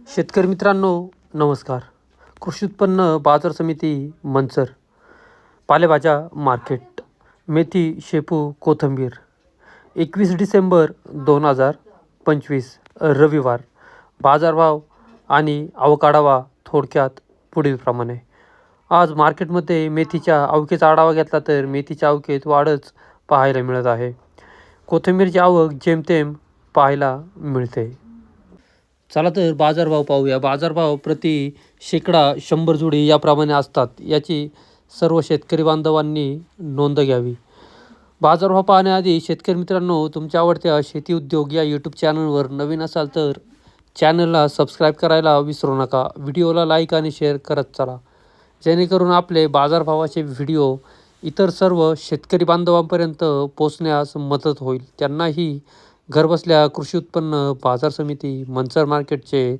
शेतकरी मित्रांनो नमस्कार. कृषी उत्पन्न बाजार समिती मंचर, पालेभाज्या मार्केट, मेथी, शेपू, कोथिंबीर 21 डिसेंबर 2025 रविवार. बाजारभाव आणि आवक थोडक्यात पुढीलप्रमाणे. आज मार्केटमध्ये मेथीच्या आवकेचा आढावा घेतला तर मेथीच्या आवकेत वाढच पाहायला मिळत आहे. कोथिंबीरची आवक जेमतेम पाहायला मिळते. चला तर बाजारभाव पाहूया. बाजारभाव प्रति शेकडा 100 जुडी याप्रमाणे असतात. याची सर्व शेतकरी बांधवांनी नोंद घ्यावी. बाजारभाव पाहण्याआधी शेतकरी मित्रांनो, तुमच्या आवडत्या शेती उद्योग या यूट्यूब चॅनलवर नवीन असाल तर चॅनलला सबस्क्राईब करायला विसरू नका. व्हिडिओला लाईक आणि शेअर करत चला, जेणेकरून आपले बाजारभावाचे व्हिडिओ इतर सर्व शेतकरी बांधवांपर्यंत पोहोचण्यास मदत होईल. त्यांनाही घरबसल्या कृषी उत्पन्न बाजार समिती मंचर मार्केटचे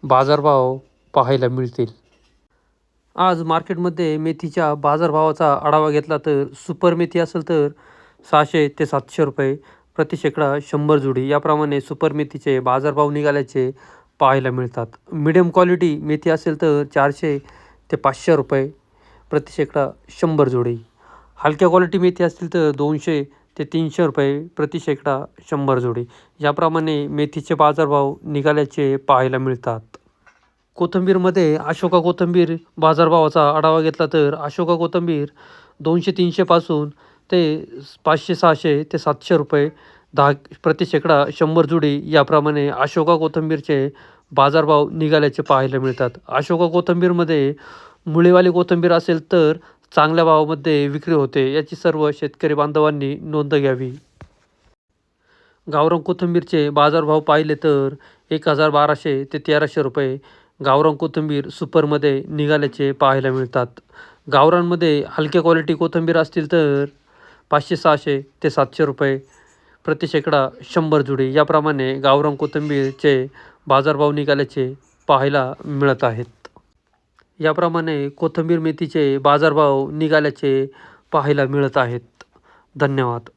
बाजारभाव पाहायला मिळतील. आज मार्केटमध्ये मेथीच्या बाजारभावाचा आढावा घेतला तर सुपर मेथी असेल तर 600 ते 700 रुपये प्रति शेकडा 100 जुडी याप्रमाणे सुपर मेथीचे बाजारभाव निघाल्याचे पाहायला मिळतात. मीडियम क्वालिटी मेथी असेल तर 400 ते 500 रुपये प्रति शेकडा 100 जुडी. हलक्या क्वालिटी मेथी असतील तर 200 ते 300 रुपये प्रति शेकडा 100 जोडी याप्रमाणे मेथीचे बाजारभाव निघाल्याचे पाहायला मिळतात. कोथिंबीरमध्ये अशोका कोथिंबीर बाजारभावाचा आढावा घेतला तर अशोका कोथिंबीर 200-300 पासून ते 500-600 ते 700 रुपये 10 प्रति शेकडा 100 जुडी याप्रमाणे अशोका कोथिंबीरचे बाजारभाव निघाल्याचे पाहायला मिळतात. अशोका कोथिंबीरमध्ये मुळीवाली कोथिंबीर असेल तर चांगल्या भावामध्ये विक्री होते. याची सर्व शेतकरी बांधवांनी नोंद घ्यावी. गावरान कोथिंबीरचे बाजारभाव पाहिले तर 1200 ते 1300 रुपये गावरान कोथिंबीर सुपरमध्ये निघाल्याचे पाहायला मिळतात. गावरानमध्ये हलक्या क्वालिटी कोथिंबीर असतील तर 500-600 ते 700 रुपये प्रति शेकडा 100 जुडी याप्रमाणे गावरान कोथिंबीरचे बाजारभाव निघाल्याचे पाहायला मिळत आहेत. याप्रमाणे कोथिंबीर मेथीचे बाजारभाव निघाल्याचे पाहायला मिळत आहेत. धन्यवाद.